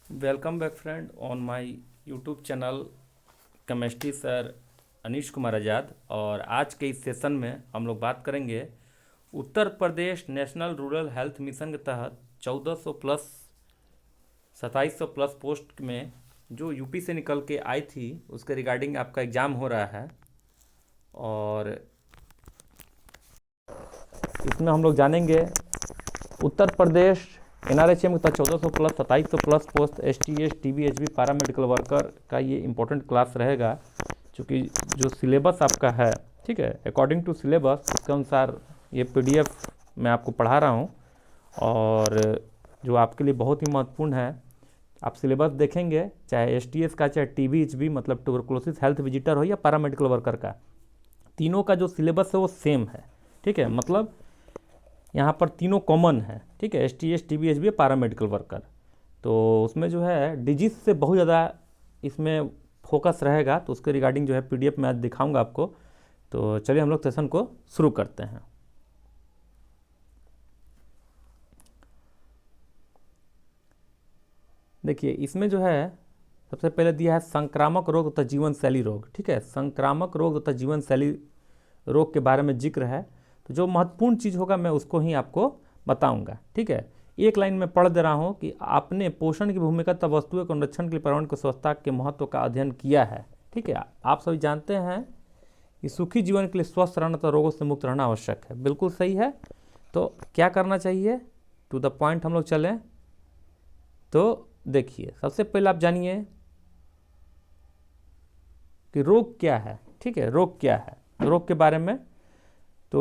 Welcome back friend on my YouTube channel chemistry sir Anish Kumar Azad. और आज के इस सेशन में हम लोग बात करेंगे Uttar Pradesh national rural health mission के तहत 1400 प्लस 2700 प्लस पोस्ट में जो यूपी से निकल के आई थी उसके रिगार्डिंग आपका एग्ज़ाम हो रहा है। और इसमें हम लोग जानेंगे उत्तर प्रदेश एनआरएचएम का 1400 plus 2700 plus post STS TBHB paramedical worker का ये इंपॉर्टेंट क्लास रहेगा, क्योंकि जो सिलेबस आपका है, ठीक है, अकॉर्डिंग टू सिलेबस उसके अनुसार ये पीडीएफ मैं आपको पढ़ा रहा हूँ और जो आपके लिए बहुत ही महत्वपूर्ण है। आप सिलेबस देखेंगे, चाहे एसटीएस का चाहे टीबीएचबी मतलब ट्यूबरकुलोसिस हेल्थ विजिटर हो या पैरामेडिकल वर्कर का, तीनों का जो सिलेबस है वो सेम है, ठीक है। मतलब यहाँ पर तीनों कॉमन है, ठीक है, एसटीएस टीबीएचबी पैरामेडिकल वर्कर। तो उसमें जो है डिजीज से बहुत ज़्यादा इसमें फोकस रहेगा, तो उसके रिगार्डिंग जो है पीडीएफ मैं आज दिखाऊंगा आपको। तो चलिए हम लोग सेशन को शुरू करते हैं। देखिए इसमें जो है सबसे पहले दिया है संक्रामक रोग तथा जीवन शैली रोग, ठीक है। संक्रामक रोग तथा जीवन शैली रोग के बारे में जिक्र है, तो जो महत्वपूर्ण चीज़ होगा मैं उसको ही आपको बताऊंगा, ठीक है। एक लाइन में पढ़ दे रहा हूँ कि आपने पोषण की भूमिका तथा वस्तुओं के संरक्षण के लिए पर्यावरण की स्वच्छता के महत्व का अध्ययन किया है, ठीक है। आप सभी जानते हैं कि सुखी जीवन के लिए स्वस्थ रहना तथा रोगों से मुक्त रहना आवश्यक है, बिल्कुल सही है। तो क्या करना चाहिए, टू द पॉइंट हम लोग चलें। तो देखिए सबसे पहले आप जानिए कि रोग क्या है, ठीक है। रोग क्या है, रोग के बारे में। तो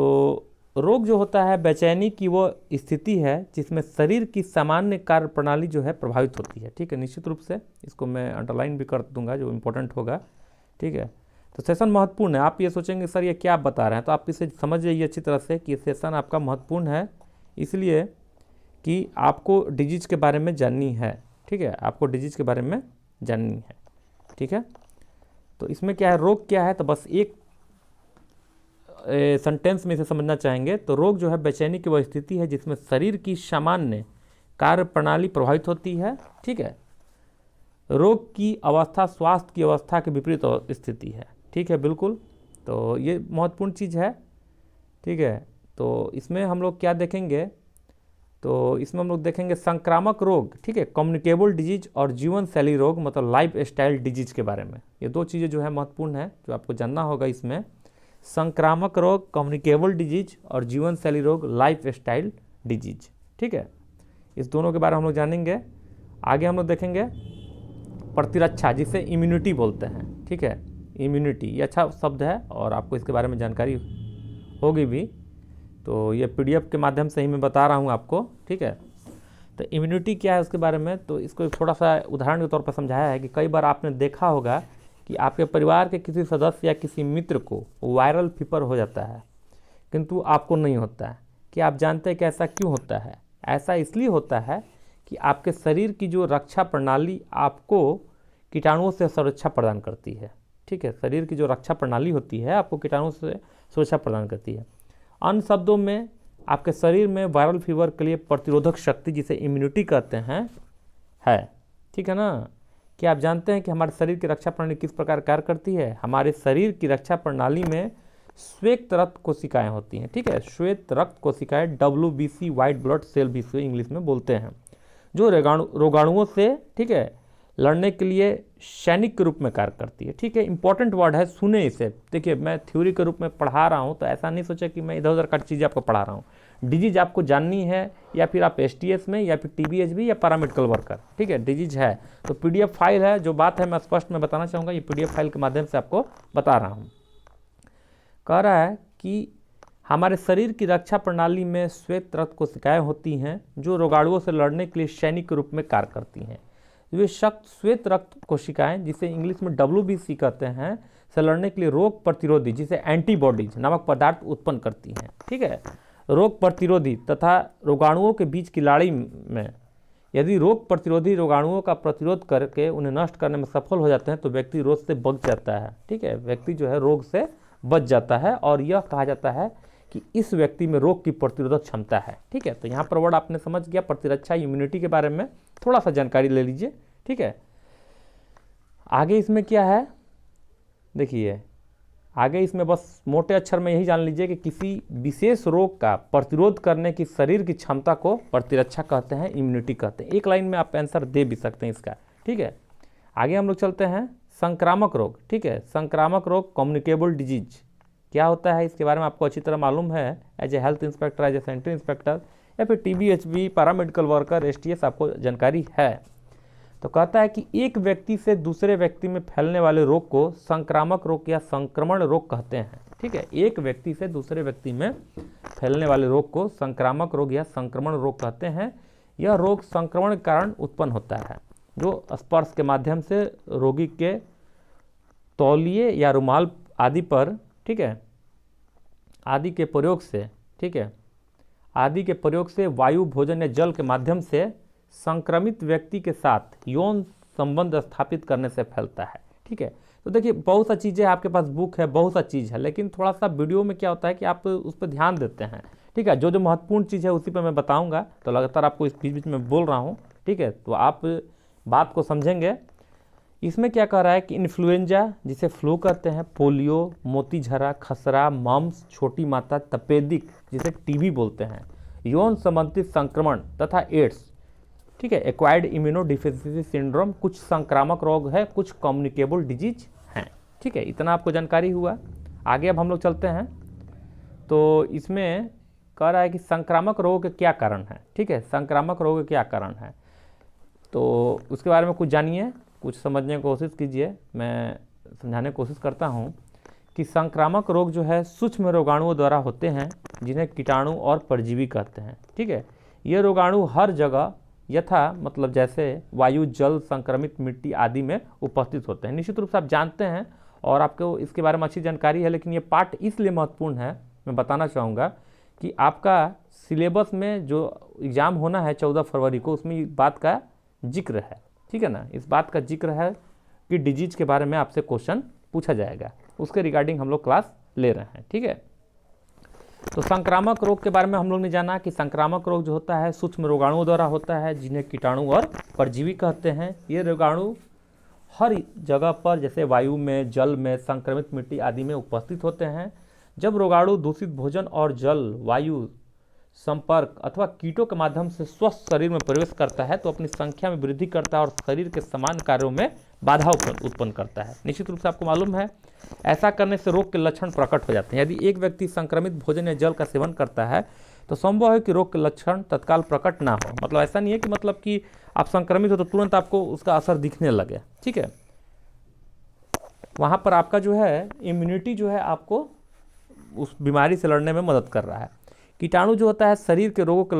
रोग जो होता है बेचैनी की वो स्थिति है जिसमें शरीर की सामान्य कार्य प्रणाली जो है प्रभावित होती है, ठीक है। निश्चित रूप से इसको मैं अंडरलाइन भी कर दूंगा जो इम्पोर्टेंट होगा, ठीक है। तो सेशन महत्वपूर्ण है। आप ये सोचेंगे सर ये क्या आप बता रहे हैं, तो आप इसे समझ जाइए अच्छी तरह से कि सेशन आपका महत्वपूर्ण है, इसलिए कि आपको डिजीज के बारे में जाननी है, ठीक है। आपको डिजीज के बारे में जाननी है, ठीक है। तो इसमें क्या है, रोग क्या है, तो बस एक सेंटेंस में इसे समझना चाहेंगे तो रोग जो है बेचैनी की वह स्थिति है जिसमें शरीर की सामान्य कार्य प्रणाली प्रभावित होती है, ठीक है। रोग की अवस्था स्वास्थ्य की अवस्था के विपरीत स्थिति है, ठीक है, बिल्कुल। तो ये महत्वपूर्ण चीज़ है, ठीक है। तो इसमें हम लोग क्या देखेंगे, तो इसमें हम लोग देखेंगे संक्रामक रोग, ठीक है, कम्युनिकेबल डिजीज और जीवन शैली रोग मतलब लाइफ स्टाइल डिजीज के बारे में। ये दो चीज़ें जो है महत्वपूर्ण है जो आपको जानना होगा इसमें। संक्रामक रोग कम्युनिकेबल डिजीज और जीवन शैली रोग लाइफ स्टाइल डिजीज, ठीक है। इस दोनों के बारे में हम लोग जानेंगे। आगे हम लोग देखेंगे प्रतिरक्षा, जिसे इम्यूनिटी बोलते हैं, ठीक है। इम्यूनिटी ये अच्छा शब्द है और आपको इसके बारे में जानकारी होगी भी, तो ये पीडीएफ के माध्यम से ही मैं बता रहा हूँ आपको, ठीक है। तो इम्यूनिटी क्या है उसके बारे में, तो इसको एक थोड़ा सा उदाहरण के तौर पर समझाया है कि कई बार आपने देखा होगा कि आपके परिवार के किसी सदस्य या किसी मित्र को वायरल फीवर हो जाता है किंतु आपको नहीं होता है। क्या आप जानते हैं कि ऐसा क्यों होता है? ऐसा इसलिए होता है कि आपके शरीर की जो रक्षा प्रणाली आपको कीटाणुओं से सुरक्षा प्रदान करती है, ठीक है। शरीर की जो रक्षा प्रणाली होती है आपको कीटाणुओं से सुरक्षा प्रदान करती है। अन्य शब्दों में आपके शरीर में वायरल फीवर के लिए प्रतिरोधक शक्ति जिसे इम्यूनिटी कहते हैं है, ठीक है ना। क्या आप जानते हैं कि हमारे शरीर की रक्षा प्रणाली किस प्रकार कार्य करती है? हमारे शरीर की रक्षा प्रणाली में श्वेत रक्त कोशिकाएं होती हैं, ठीक है। श्वेत रक्त कोशिकाएं WBC व्हाइट ब्लड सेल भी इसे इंग्लिश में बोलते हैं, जो रोगाणुओं से, ठीक है, लड़ने के लिए सैनिक के रूप में कार्य करती है, ठीक है। इंपॉर्टेंट वर्ड है, सुने इसे। देखिए मैं थ्योरी के रूप में पढ़ा रहा हूँ तो ऐसा नहीं सोचा कि मैं इधर उधर का चीज़ आपको पढ़ा रहा हूँ। डिजीज आपको जाननी है या फिर आप एसटीएस में या फिर टीबीएचबी या पैरामेडिकल वर्कर, ठीक है, डिजीज है तो पीडीएफ फाइल है, जो बात है मैं स्पष्ट में बताना चाहूँगा, ये पीडीएफ फाइल के माध्यम से आपको बता रहा हूँ। कह रहा है कि हमारे शरीर की रक्षा प्रणाली में श्वेत रक्त कोशिकाएं होती हैं जो रोगाणुओं से लड़ने के लिए सैनिक के रूप में कार्य करती हैं। वे शक्त श्वेत रक्त कोशिकाएं, जिसे इंग्लिश में WBC कहते हैं, से लड़ने के लिए रोग प्रतिरोधी जिसे एंटीबॉडीज नामक पदार्थ उत्पन्न करती हैं, ठीक है। रोग प्रतिरोधी तथा रोगाणुओं के बीच की लड़ाई में यदि रोग प्रतिरोधी रोगाणुओं का प्रतिरोध करके उन्हें नष्ट करने में सफल हो जाते हैं तो व्यक्ति रोग से बच जाता है, ठीक है। व्यक्ति जो है रोग से बच जाता है और यह कहा जाता है कि इस व्यक्ति में रोग की प्रतिरोधक क्षमता है, ठीक है। तो यहाँ पर वर्ड आपने समझ गया, प्रतिरक्षा इम्यूनिटी के बारे में थोड़ा सा जानकारी ले लीजिए, ठीक है। आगे इसमें क्या है, देखिए आगे इसमें बस मोटे अक्षर में यही जान लीजिए कि किसी विशेष रोग का प्रतिरोध करने की शरीर की क्षमता को प्रतिरक्षा कहते हैं, इम्यूनिटी कहते हैं। एक लाइन में आप आंसर दे भी सकते हैं इसका, ठीक है। आगे हम लोग चलते हैं संक्रामक रोग, ठीक है। संक्रामक रोग कम्युनिकेबल डिजीज क्या होता है, इसके बारे में आपको अच्छी तरह मालूम है। As a health inspector, as a sentry inspector या फिर TBHB, पैरामेडिकल वर्कर, STS आपको जानकारी है। तो कहता है कि एक व्यक्ति से दूसरे व्यक्ति में फैलने वाले रोग को संक्रामक रोग या संक्रमण रोग कहते हैं, ठीक है। एक व्यक्ति से दूसरे व्यक्ति में फैलने वाले रोग को संक्रामक रोग या संक्रमण रोग कहते हैं। यह रोग संक्रमण के कारण उत्पन्न होता है, जो स्पर्श के माध्यम से रोगी के तौलिए या रुमाल आदि पर, ठीक है, आदि के प्रयोग से, ठीक है, आदि के प्रयोग से वायु, भोजन या जल के माध्यम से संक्रमित व्यक्ति के साथ यौन संबंध स्थापित करने से फैलता है, ठीक है। तो देखिए बहुत सा चीज़ें आपके पास बुक है, बहुत सा चीज़ है, लेकिन थोड़ा सा वीडियो में क्या होता है कि आप उस पर ध्यान देते हैं, ठीक है। जो जो महत्वपूर्ण चीज़ है उसी पर मैं बताऊंगा, तो लगातार आपको इस बीच बीच में बोल रहा हूँ, ठीक है, तो आप बात को समझेंगे। इसमें क्या कह रहा है कि इन्फ्लुएंजा जिसे फ्लू कहते हैं, पोलियो, मोतीझरा, खसरा, मम्स, छोटी माता, तपेदिक जिसे TB बोलते हैं, यौन संबंधित संक्रमण तथा एड्स, ठीक है, एक्वायर्ड इम्यूनोडिफिशियंसी सिंड्रोम कुछ संक्रामक रोग है, कुछ कम्युनिकेबल डिजीज हैं, ठीक है। इतना आपको जानकारी हुआ। आगे अब हम लोग चलते हैं। तो इसमें कह रहा है कि संक्रामक रोग के क्या कारण है, ठीक है, संक्रामक रोग के क्या कारण है, तो उसके बारे में कुछ जानिए, कुछ समझने की कोशिश कीजिए। मैं समझाने की कोशिश करता हूँ कि संक्रामक रोग जो है सूक्ष्म रोगाणुओं द्वारा होते हैं, जिन्हें कीटाणु और परजीवी कहते हैं, ठीक है। ये रोगाणु हर जगह यथा मतलब जैसे वायु, जल, संक्रमित मिट्टी आदि में उपस्थित होते हैं। निश्चित रूप से आप जानते हैं और आपको इसके बारे में अच्छी जानकारी है, लेकिन ये पार्ट इसलिए महत्वपूर्ण है, मैं बताना चाहूँगा कि आपका सिलेबस में जो एग्ज़ाम होना है 14 फरवरी को, उसमें इस बात का जिक्र है, ठीक है ना। इस बात का जिक्र है कि डिजीज के बारे में आपसे क्वेश्चन पूछा जाएगा, उसके रिगार्डिंग हम लोग क्लास ले रहे हैं, ठीक है। तो संक्रामक रोग के बारे में हम लोग ने जाना कि संक्रामक रोग जो होता है सूक्ष्म रोगाणुओं द्वारा होता है, जिन्हें कीटाणु और परजीवी कहते हैं। ये रोगाणु हर जगह पर जैसे वायु में, जल में, संक्रमित मिट्टी आदि में उपस्थित होते हैं। जब रोगाणु दूषित भोजन और जल, वायु संपर्क अथवा कीटों के माध्यम से स्वस्थ शरीर में प्रवेश करता है तो अपनी संख्या में वृद्धि करता है और शरीर के समान कार्यों में बाधा उत्पन्न करता है। निश्चित रूप से आपको मालूम है, ऐसा करने से रोग के लक्षण प्रकट हो जाते हैं। यदि एक व्यक्ति संक्रमित भोजन या जल का सेवन करता है तो संभव है कि रोग के लक्षण तत्काल प्रकट ना हो। मतलब ऐसा नहीं है कि मतलब कि आप संक्रमित हो तो तुरंत आपको उसका असर दिखने लगे, ठीक है। वहाँ पर आपका जो है इम्यूनिटी जो है आपको उस बीमारी से लड़ने में मदद कर रहा है। कीटाणु जो होता है शरीर के रोगों के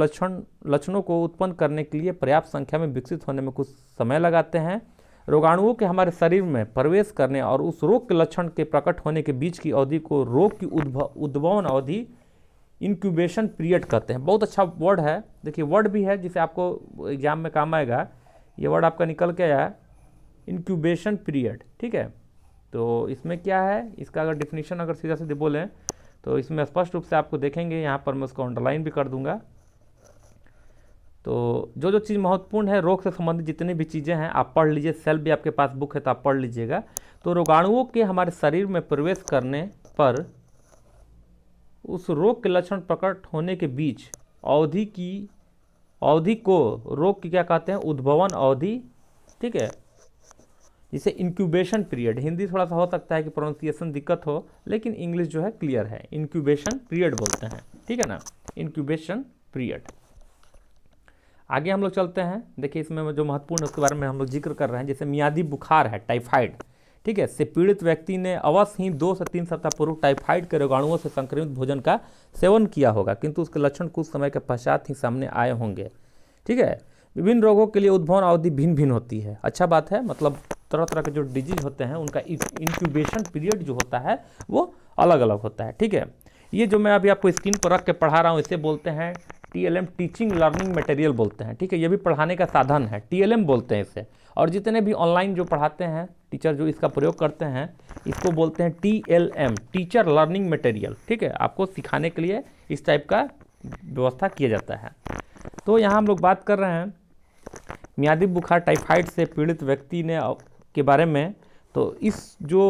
लक्षणों को उत्पन्न करने के लिए पर्याप्त संख्या में विकसित होने में कुछ समय लगाते हैं। रोगाणुओं के हमारे शरीर में प्रवेश करने और उस रोग के लक्षण के प्रकट होने के बीच की अवधि को रोग की उद्भवन अवधि, इंक्यूबेशन पीरियड कहते हैं। बहुत अच्छा वर्ड है, देखिए वर्ड भी है जिसे आपको एग्जाम में काम आएगा। ये वर्ड आपका निकल के आया इंक्यूबेशन पीरियड, ठीक है। तो इसमें क्या है, इसका अगर डिफिनीशन अगर सीधा सीधे बोलें तो इसमें स्पष्ट रूप से आपको देखेंगे, यहाँ पर मैं उसको अंडरलाइन भी कर दूंगा। तो जो जो चीज़ महत्वपूर्ण है रोग से संबंधित जितनी भी चीज़ें हैं आप पढ़ लीजिए, सेल्फ भी आपके पास बुक है तो आप पढ़ लीजिएगा। तो रोगाणुओं के हमारे शरीर में प्रवेश करने पर उस रोग के लक्षण प्रकट होने के बीच अवधि को रोग की क्या कहते हैं, उद्भवन अवधि, ठीक है, जिसे इंक्यूबेशन पीरियड, हिंदी थोड़ा सा हो सकता है कि प्रोनाउंसिएशन दिक्कत हो, लेकिन इंग्लिश जो है क्लियर है, इंक्यूबेशन पीरियड बोलते हैं, ठीक है ना, इंक्यूबेशन पीरियड। आगे हम लोग चलते हैं। देखिए इसमें जो महत्वपूर्ण है उसके बारे में हम लोग जिक्र कर रहे हैं। जैसे मियादी बुखार है, टाइफाइड, ठीक है, से पीड़ित व्यक्ति ने अवश्य ही 2 से 3 सप्ताह पूर्व टाइफाइड के रोगाणुओं से संक्रमित भोजन का सेवन किया होगा, किंतु उसके लक्षण कुछ समय के पश्चात ही सामने आए होंगे, ठीक है। विभिन्न रोगों के लिए उद्भवन अवधि भिन्न भिन्न होती है, अच्छा बात है, मतलब तरह तरह के जो डिजीज होते हैं उनका इंक्यूबेशन पीरियड जो होता है वो अलग अलग होता है, ठीक है। ये जो मैं अभी आपको स्क्रीन पर रख के पढ़ा रहा हूँ इसे बोलते हैं TLM, टीचिंग लर्निंग मटेरियल बोलते हैं, ठीक है। ये भी पढ़ाने का साधन है, TLM बोलते हैं इसे। और जितने भी ऑनलाइन जो पढ़ाते हैं टीचर जो इसका प्रयोग करते हैं इसको बोलते हैं TLM, टीचर लर्निंग मटेरियल, ठीक है। आपको सिखाने के लिए इस टाइप का व्यवस्था किया जाता है। तो यहाँ हम लोग बात कर रहे हैं मियादी बुखार टाइफाइड से पीड़ित व्यक्ति ने के बारे में, तो इस जो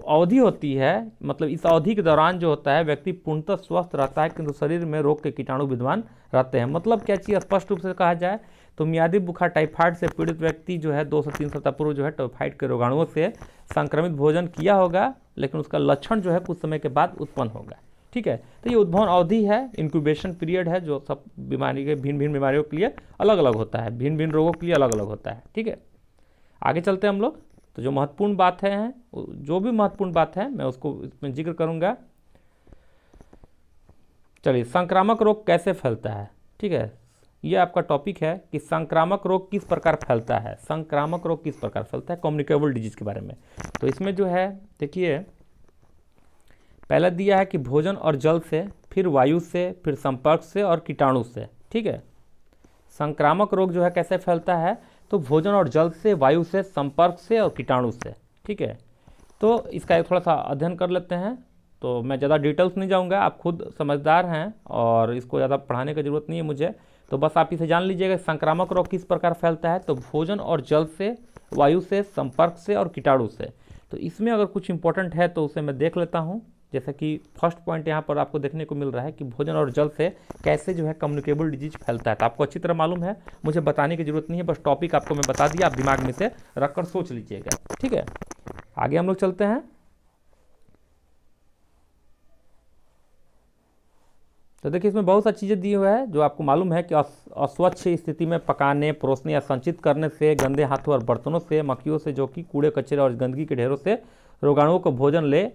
अवधि होती है, मतलब इस अवधि के दौरान जो होता है व्यक्ति पूर्णतः स्वस्थ रहता है, किंतु शरीर में रोग के कीटाणु विद्यमान रहते हैं। मतलब क्या चीज़ स्पष्ट रूप से कहा जाए तो मियादी बुखार टाइफाइड से पीड़ित व्यक्ति जो है 2 से 3 सप्ताह पूर्व जो है टाइफाइड के रोगाणुओं से संक्रमित भोजन किया होगा, लेकिन उसका लक्षण जो है कुछ समय के बाद उत्पन्न होगा। ठीक है, तो ये उद्भवन अवधि है, इंक्यूबेशन पीरियड है, जो सब बीमारी के भिन्न भिन्न बीमारियों के लिए अलग अलग होता है, भिन्न भिन्न रोगों के लिए अलग अलग होता है। ठीक है, आगे चलते हैं हम लोग। तो जो महत्वपूर्ण बात है, जो भी महत्वपूर्ण बात है मैं उसको इसमें जिक्र करूंगा। चलिए, संक्रामक रोग कैसे फैलता है। ठीक है, ये आपका टॉपिक है कि संक्रामक रोग किस प्रकार फैलता है, संक्रामक रोग किस प्रकार फैलता है, कम्युनिकेबल डिजीज के बारे में। तो इसमें जो है देखिए, पहला दिया है कि भोजन और जल से, फिर वायु से, फिर संपर्क से और कीटाणु से। ठीक है, संक्रामक रोग जो है कैसे फैलता है, तो भोजन और जल से, वायु से, संपर्क से और कीटाणु से। ठीक है, तो इसका एक थोड़ा सा अध्ययन कर लेते हैं। तो मैं ज़्यादा डिटेल्स नहीं जाऊंगा, आप खुद समझदार हैं और इसको ज़्यादा पढ़ाने की ज़रूरत नहीं है मुझे। तो बस आप इसे जान लीजिएगा संक्रामक रोग किस प्रकार फैलता है, तो भोजन और जल से, वायु से, संपर्क से और कीटाणु से। तो इसमें अगर कुछ इंपॉर्टेंट है तो उसे मैं देख लेता हूँ। जैसे कि फर्स्ट पॉइंट यहाँ पर आपको देखने को मिल रहा है कि भोजन और जल से कैसे जो है कम्युनिकेबल डिजीज फैलता है। तो आपको अच्छी तरह मालूम है, मुझे बताने की जरूरत नहीं है, बस टॉपिक आपको मैं बता दिया, आप दिमाग में से रखकर सोच लीजिएगा। ठीक है, आगे हम लोग चलते हैं। तो देखिए, इसमें बहुत सारी चीज़ें दी हुई है जो आपको मालूम है कि अस्वच्छ स्थिति में पकाने, परोसने या संचित करने से, गंदे हाथों और बर्तनों से, मक्खियों से जो कि कूड़े कचरे और गंदगी के ढेरों से रोगाणुओं को भोजन ले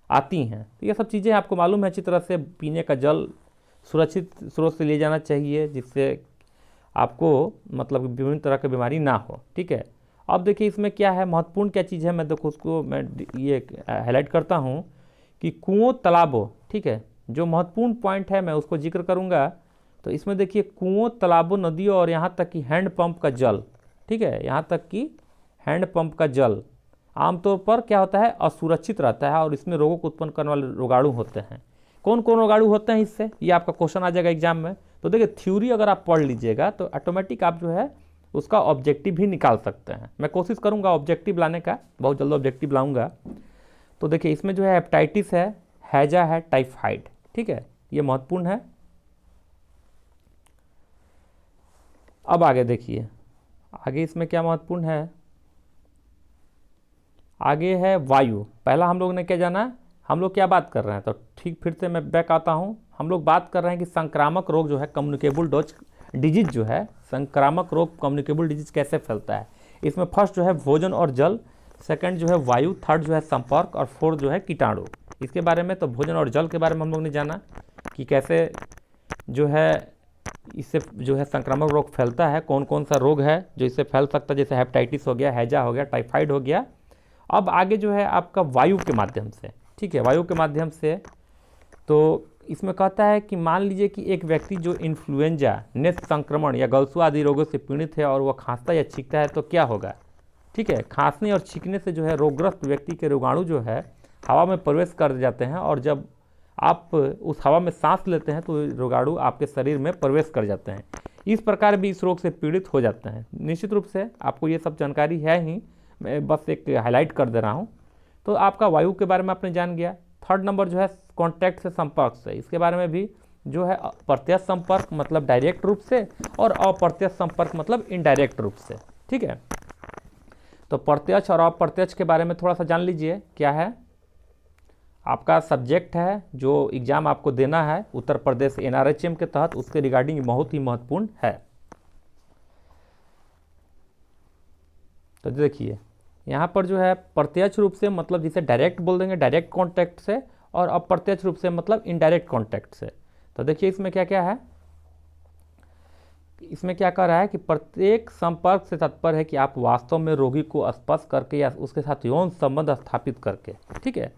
आती हैं। तो ये सब चीज़ें आपको मालूम है अच्छी तरह से। पीने का जल सुरक्षित स्रोत से ले जाना चाहिए, जिससे आपको मतलब विभिन्न तरह की बीमारी ना हो। ठीक है, अब देखिए इसमें क्या है, महत्वपूर्ण क्या चीज़ है, मैं देखो उसको मैं ये हाईलाइट करता हूँ कि कुओं, तालाबों। ठीक है, जो महत्वपूर्ण पॉइंट है मैं उसको जिक्र करूँगा। तो इसमें देखिए, कुओं, तालाबों, नदियों और यहाँ तक कि हैंडपंप का जल। ठीक है, यहाँ तक कि हैंडपंप का जल आमतौर पर क्या होता है, असुरक्षित रहता है और इसमें रोगों को उत्पन्न करने वाले रोगाणु होते हैं। कौन कौन रोगाणु होते हैं इससे, ये आपका क्वेश्चन आ जाएगा एग्जाम में। तो देखिए, थ्योरी अगर आप पढ़ लीजिएगा तो ऑटोमेटिक आप जो है उसका ऑब्जेक्टिव भी निकाल सकते हैं। मैं कोशिश करूंगा ऑब्जेक्टिव लाने का, बहुत जल्द ऑब्जेक्टिव लाऊंगा। तो देखिए, इसमें जो है हेपेटाइटिस है, हैजा है, टाइफाइड। ठीक है, ये महत्वपूर्ण है। अब आगे देखिए, आगे इसमें क्या महत्वपूर्ण है, आगे है वायु। पहला हम लोग ने क्या जाना, हम लोग क्या बात कर रहे हैं, तो ठीक फिर से मैं बैक आता हूं। हम लोग बात कर रहे हैं कि संक्रामक रोग जो है, कम्युनिकेबल डिजीज जो है, संक्रामक रोग कम्युनिकेबल डिजीज कैसे फैलता है। इसमें फर्स्ट जो है भोजन और जल, सेकंड जो है वायु, थर्ड जो है संपर्क और फोर्थ जो है कीटाणु। इसके बारे में तो भोजन और जल के बारे में हम लोग ने जाना कि कैसे जो है इससे जो है संक्रामक रोग फैलता है, कौन कौन सा रोग है जो इससे फैल सकता है, जैसे हेपेटाइटिस हो गया, हैजा हो गया, टाइफाइड हो गया। अब आगे जो है आपका वायु के माध्यम से। ठीक है, वायु के माध्यम से तो इसमें कहता है कि मान लीजिए कि एक व्यक्ति जो इन्फ्लुएंजा, नेत्र संक्रमण या गलसुआ आदि रोगों से पीड़ित है और वह खांसता या छींकता है तो क्या होगा। ठीक है, खांसने और छींकने से जो है रोगग्रस्त व्यक्ति के रोगाणु जो है हवा में प्रवेश कर जाते हैं और जब आप उस हवा में सांस लेते हैं तो रोगाणु आपके शरीर में प्रवेश कर जाते हैं। इस प्रकार भी इस रोग से पीड़ित हो जाते हैं। निश्चित रूप से आपको ये सब जानकारी है ही, मैं बस एक हाईलाइट कर दे रहा हूँ। तो आपका वायु के बारे में आपने जान गया। थर्ड नंबर जो है कॉन्टैक्ट से, संपर्क से, इसके बारे में भी जो है प्रत्यक्ष संपर्क मतलब डायरेक्ट रूप से और अप्रत्यक्ष संपर्क मतलब इनडायरेक्ट रूप से। ठीक है, तो प्रत्यक्ष और अप्रत्यक्ष के बारे में थोड़ा सा जान लीजिए। क्या है, आपका सब्जेक्ट है जो एग्जाम आपको देना है उत्तर प्रदेश NRHM के तहत, उसके रिगार्डिंग बहुत ही महत्वपूर्ण है। तो देखिए यहाँ पर जो है प्रत्यक्ष रूप से मतलब जिसे डायरेक्ट बोल देंगे, डायरेक्ट कॉन्टैक्ट से, और अप्रत्यक्ष रूप से मतलब इनडायरेक्ट कॉन्टैक्ट से। तो देखिए इसमें क्या क्या है, इसमें क्या कह रहा है कि प्रत्येक संपर्क से तात्पर्य है कि आप वास्तव में रोगी को स्पर्श करके या उसके साथ यौन संबंध स्थापित करके। ठीक है,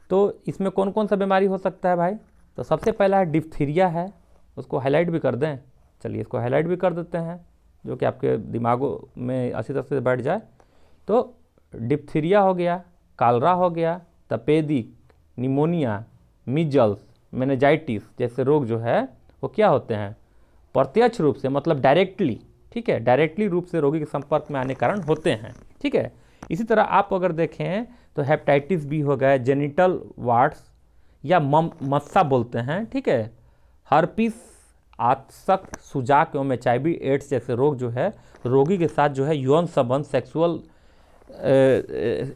तो इसमें कौन कौन सा बीमारी हो सकता है भाई, तो सबसे पहला है डिप्थीरिया है, उसको हाईलाइट भी कर दें। चलिए इसको हाईलाइट भी कर देते हैं जो कि आपके दिमागों में अच्छी तरह से बैठ जाए। तो डिप्थीरिया हो गया, कालरा हो गया, तपेदिक, निमोनिया, मीजल्स, मेनिंजाइटिस जैसे रोग जो है वो क्या होते हैं, प्रत्यक्ष रूप से मतलब डायरेक्टली ठीक है, डायरेक्टली रूप से रोगी के संपर्क में आने के कारण होते हैं। ठीक है, इसी तरह आप अगर देखें तो हेपेटाइटिस बी हो गया, जेनिटल वार्ड्स या मस्सा बोलते हैं, ठीक है, हर्पिस, आतशक, सुजाक एवं HIV एड्स जैसे रोग जो है रोगी के साथ जो है यौन संबंध सेक्सुअल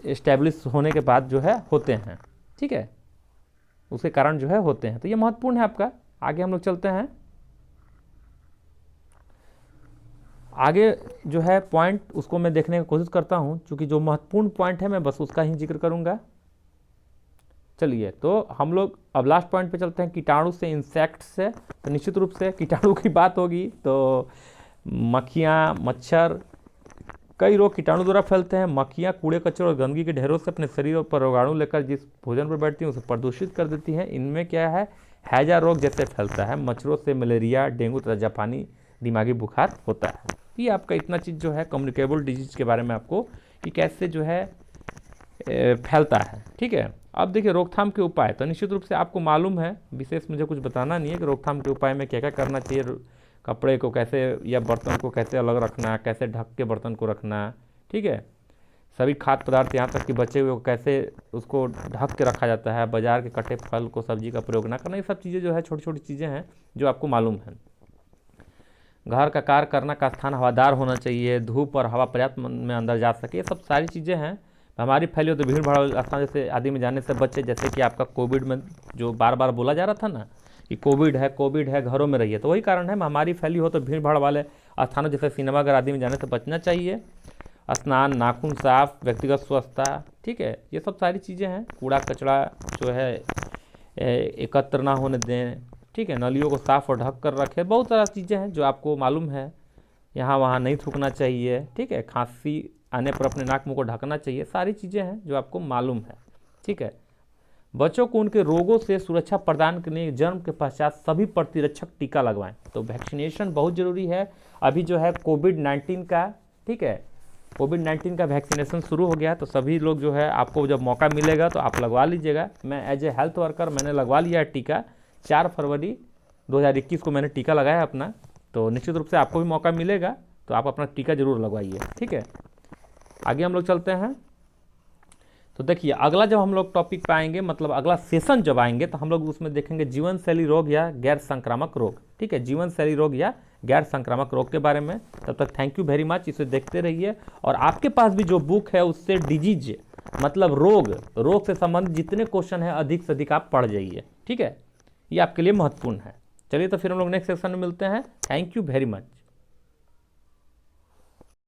एस्टेब्लिश होने के बाद जो है होते हैं। ठीक है, उसके कारण जो है होते हैं। तो ये महत्वपूर्ण है आपका। आगे हम लोग चलते हैं। आगे जो है पॉइंट उसको मैं देखने की कोशिश करता हूं, क्योंकि जो महत्वपूर्ण पॉइंट है मैं बस उसका ही जिक्र करूंगा। चलिए, तो हम लोग अब लास्ट पॉइंट पे चलते हैं, कीटाणु से, इंसेक्ट से। तो निश्चित रूप से कीटाणु की बात होगी तो मक्खियाँ, मच्छर, कई रोग कीटाणु द्वारा फैलते हैं। मक्खियाँ कूड़े कचरे और गंदगी के ढेरों से अपने शरीर पर रोगाणु लेकर जिस भोजन पर बैठती हैं उसे प्रदूषित कर देती हैं। इनमें क्या है, हैजा रोग जैसे फैलता है। मच्छरों से मलेरिया, डेंगू तथा जापानी दिमागी बुखार होता है। ये आपका इतना चीज़ जो है कम्युनिकेबल डिजीज के बारे में आपको कि कैसे जो है फैलता है। ठीक है, अब देखिए रोकथाम के उपाय। तो निश्चित रूप से आपको मालूम है, विशेष मुझे कुछ बताना नहीं है कि रोकथाम के उपाय में क्या क्या करना चाहिए। कपड़े को कैसे या बर्तन को कैसे अलग रखना, कैसे ढक के बर्तन को रखना। ठीक है, सभी खाद्य पदार्थ यहाँ तक कि बचे हुए को कैसे उसको ढक के रखा जाता है। बाजार के कटे फल को सब्जी का प्रयोग ना करना। ये सब चीज़ें जो है छोटी छोटी चीज़ें हैं जो आपको मालूम है। घर का कार्य करना का स्थान हवादार होना चाहिए, धूप और हवा पर्याप्त में अंदर जा सके। ये सब सारी चीज़ें हैं। हमारी फैली हो तो भीड़ भाड़ स्थान जैसे आदि में जाने से बचे। जैसे कि आपका कोविड में जो बार बार बोला जा रहा था ना कि कोविड है, घरों में रहिए, तो वही कारण है। हमारी फैली हो तो भीड़ भाड़ वाले स्थानों जैसे सिनेमाघर आदि में जाने से बचना चाहिए। स्नान, नाखून साफ, व्यक्तिगत स्वच्छता, ठीक है, ये सब सारी चीज़ें हैं। कूड़ा कचरा जो है एकत्र ना होने दें। ठीक है, नलियों को साफ और ढक कर रखें। बहुत सारी चीज़ें हैं जो आपको मालूम है। यहाँ वहाँ नहीं थूकना चाहिए। ठीक है, खांसी आने पर अपने नाक मुंह को ढकना चाहिए। सारी चीज़ें हैं जो आपको मालूम है। ठीक है, बच्चों को उनके रोगों से सुरक्षा प्रदान करने के लिए जन्म के पश्चात सभी प्रतिरक्षक टीका लगवाएं। तो वैक्सीनेशन बहुत ज़रूरी है। अभी जो है कोविड-19 का, ठीक है, कोविड-19 का वैक्सीनेशन शुरू हो गया। तो सभी लोग जो है आपको जब मौका मिलेगा तो आप लगवा लीजिएगा। मैं एज ए हेल्थ वर्कर मैंने लगवा लिया है टीका। 4 फरवरी 2021 को मैंने टीका लगाया अपना। तो निश्चित रूप से आपको भी मौका मिलेगा तो आप अपना टीका जरूर लगवाइए। ठीक है, आगे हम लोग चलते हैं। तो देखिए अगला जब हम लोग टॉपिक पे आएंगे, मतलब अगला सेशन जब आएंगे तो हम लोग उसमें देखेंगे जीवन शैली रोग या गैर संक्रामक रोग। ठीक है, जीवन शैली रोग या गैर संक्रामक रोग के बारे में। तब तक थैंक यू वेरी मच, इसे देखते रहिए। और आपके पास भी जो बुक है उससे डिजीज मतलब रोग से संबंधित जितने क्वेश्चन है अधिक से अधिक आप पढ़ जाइए। ठीक है, ये आपके लिए महत्वपूर्ण है। चलिए तो फिर हम लोग नेक्स्ट सेशन में मिलते हैं। Thank you very much.